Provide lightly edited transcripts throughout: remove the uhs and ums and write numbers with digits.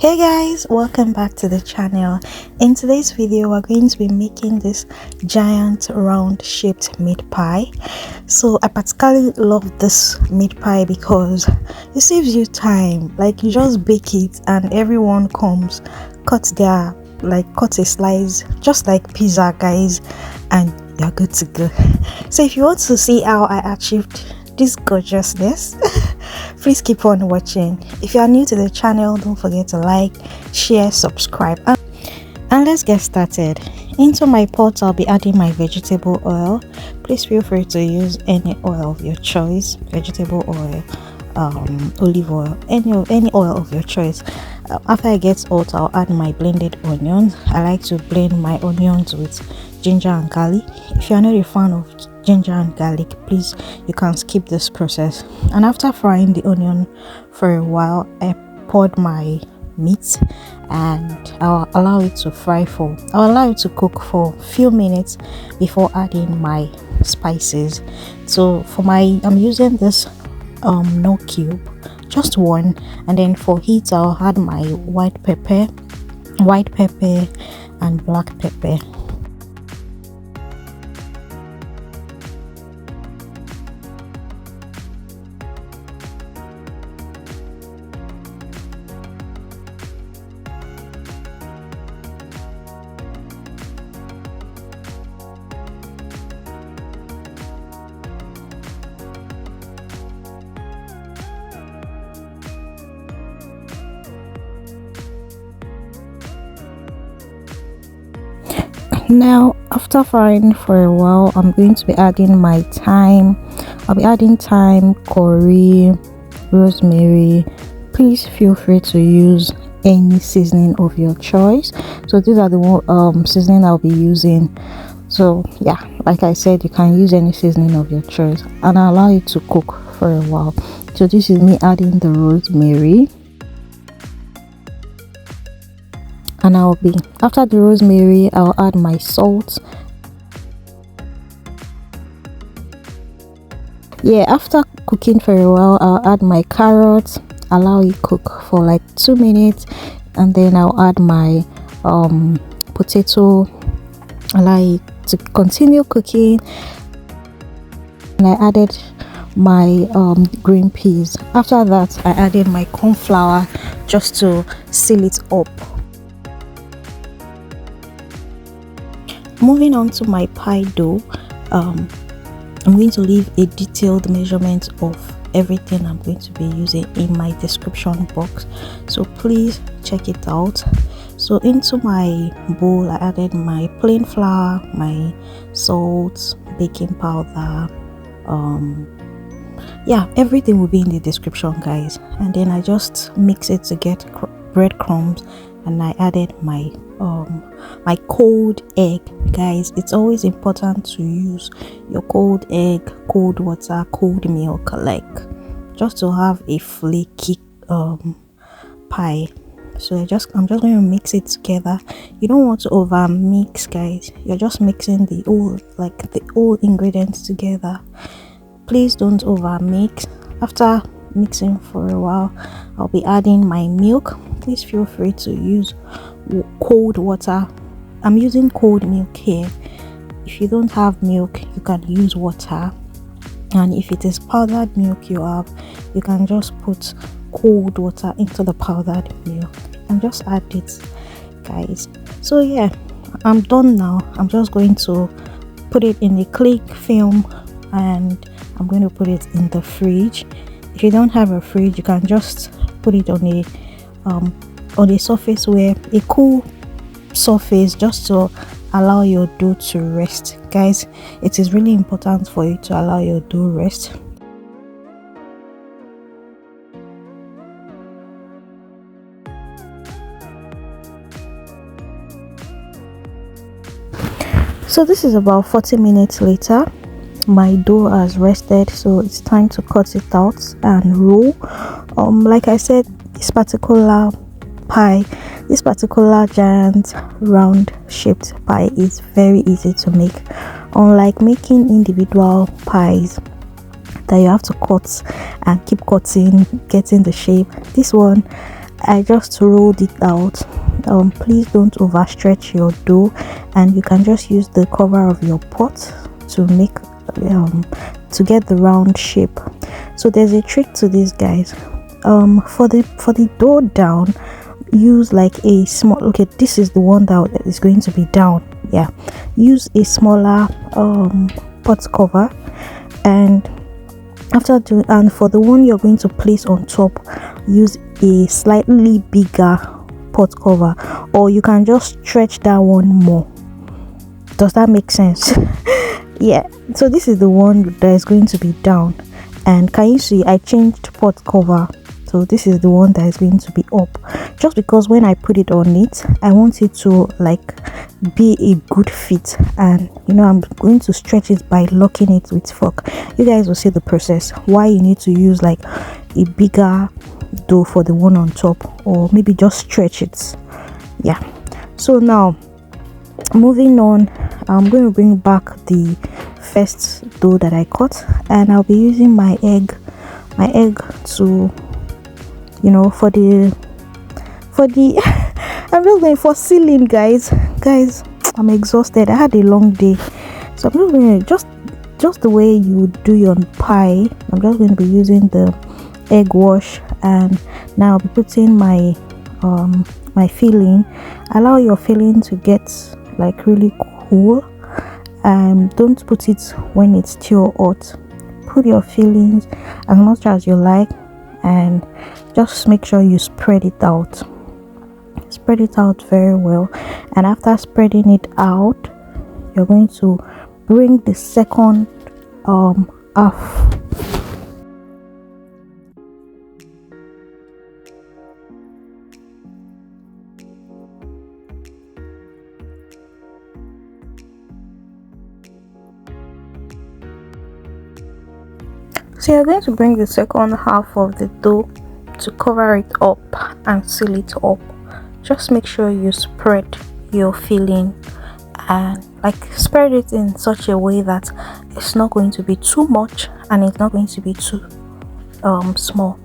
Hey guys, welcome back to the channel. In today's video we're going to be making this giant round shaped meat pie. So I particularly love this meat pie because it saves you time. Like, you just bake it and everyone comes, cut a slice just like pizza, guys, and you're good to go. So if you want to see how I achieved this gorgeousness, please keep on watching. If you are new to the channel, don't forget to like, share, subscribe, and let's get started. Into my pot I'll be adding my vegetable oil. Please feel free to use any oil of your choice, vegetable oil, olive oil, any oil of your choice. After it gets hot, I'll add my blended onions. I like to blend my onions with ginger and garlic. If you're not a fan of ginger and garlic, please, you can skip this process. And after frying the onion for a while, I poured my meat and I'll allow it to cook for a few minutes before adding my spices. So I'm using this no cube, just one, and then for heat I'll add my white pepper and black pepper. Now, after frying for a while, I'm going to be adding my thyme. I'll be adding thyme, curry, rosemary. Please feel free to use any seasoning of your choice. So these are the seasoning I'll be using. So yeah, like I said, you can use any seasoning of your choice, and I'll allow it to cook for a while. So this is me adding the rosemary. And after the rosemary, I'll add my salt. Yeah, after cooking for a while, I'll add my carrots, allow it cook for like 2 minutes, and then I'll add my potato, allow it to continue cooking. And I added my green peas. After that, I added my corn flour just to seal it up. Moving on to my pie dough, I'm going to leave a detailed measurement of everything I'm going to be using in my description box, so please check it out. So into my bowl I added my plain flour, my salt, baking powder, yeah, everything will be in the description, guys. And then I just mix it to get breadcrumbs, and I added my cold egg. Guys, it's always important to use your cold egg, cold water, cold milk, like just to have a flaky pie. So I'm just going to mix it together. You don't want to over mix, guys. You're just mixing the whole ingredients together. Please don't over mix. After mixing for a while, I'll be adding my milk. Please feel free to use cold water. I'm using cold milk here. If you don't have milk, you can use water, and if it is powdered milk you have, you can just put cold water into the powdered milk and just add it, guys. So yeah, I'm done now. I'm just going to put it in the cling film and I'm going to put it in the fridge. If you don't have a fridge, you can just put it on a surface, where a cool surface, just to allow your dough to rest. Guys, it is really important for you to allow your dough rest. So this is about 40 minutes later. My dough has rested, so it's time to cut it out and roll. Like I said, this particular giant round shaped pie is very easy to make, unlike making individual pies that you have to cut and keep cutting, getting the shape. This one I just rolled it out. Please don't overstretch your dough, and you can just use the cover of your pot to make to get the round shape. So there's a trick to this, guys. For the dough down, use like a small, okay, this is the one that is going to be down. Yeah, use a smaller pot cover, and after doing, and for the one you're going to place on top, use a slightly bigger pot cover, or you can just stretch that one more. Does that make sense? Yeah, so this is the one that is going to be down, and can you see I changed pot cover? So this is the one that is going to be up, just because when I put it on it, I want it to like be a good fit, and you know, I'm going to stretch it by locking it with fork. You guys will see the process why you need to use like a bigger dough for the one on top, or maybe just stretch it. Yeah, so now moving on, I'm going to bring back the first dough that I cut, and I'll be using my egg to, you know, for the I'm just going for sealing, guys. I'm exhausted. I had a long day, so I'm just going to just the way you do your pie. I'm just going to be using the egg wash, and now I'll be putting my my filling. Allow your filling to get like really cool, and don't put it when it's still hot. Put your fillings as much as you like, and just make sure you spread it out very well. And after spreading it out, you're going to bring the second half. So you're going to bring the second half of the dough to cover it up and seal it up. Just make sure you spread your filling, and like spread it in such a way that it's not going to be too much and it's not going to be too small.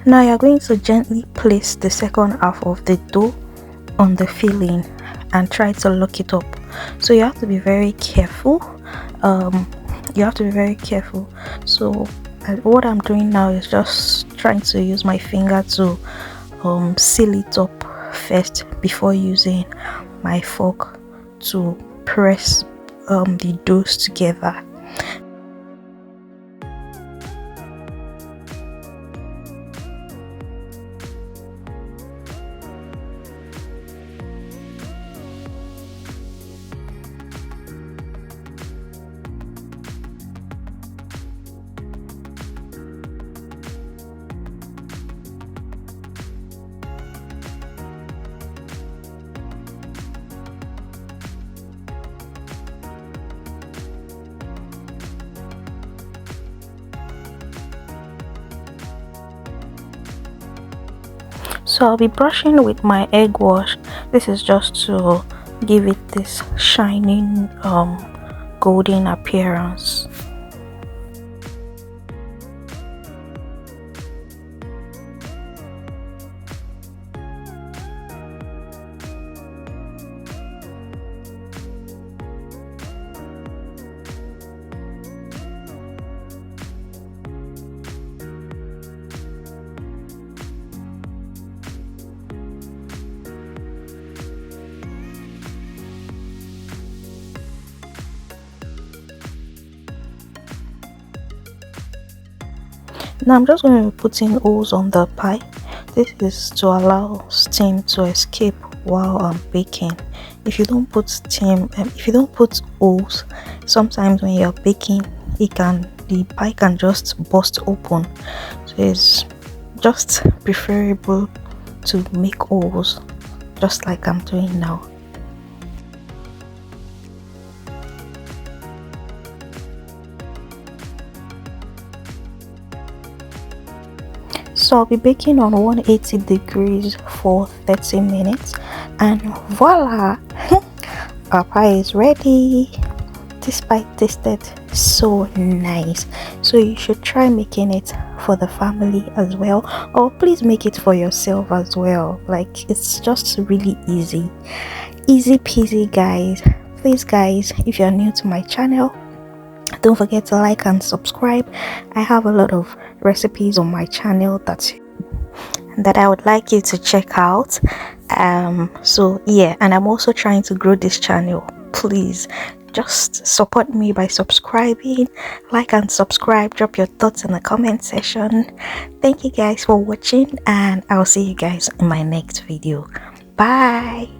Now you're going to gently place the second half of the dough on the filling and try to lock it up. So you have to be very careful. So what I'm doing now is just trying to use my finger to seal it up first before using my fork to press the doughs together. So I'll be brushing with my egg wash. This is just to give it this shining golden appearance. Now I'm just going to be putting holes on the pie. This is to allow steam to escape while I'm baking. If you don't put holes, sometimes when you're baking, the pie can just burst open. So it's just preferable to make holes, just like I'm doing now. So I'll be baking on 180 degrees for 30 minutes, and voila, our pie is ready. this pie tasted so nice, so you should try making it for the family as well, or please make it for yourself as well. Like, it's just really easy peasy, guys. Please guys, if you're new to my channel, don't forget to like and subscribe. I have a lot of recipes on my channel that I would like you to check out. So yeah, and I'm also trying to grow this channel. Please just support me by subscribing, like and subscribe. Drop your thoughts in the comment section. Thank you guys for watching, and I'll see you guys in my next video. Bye.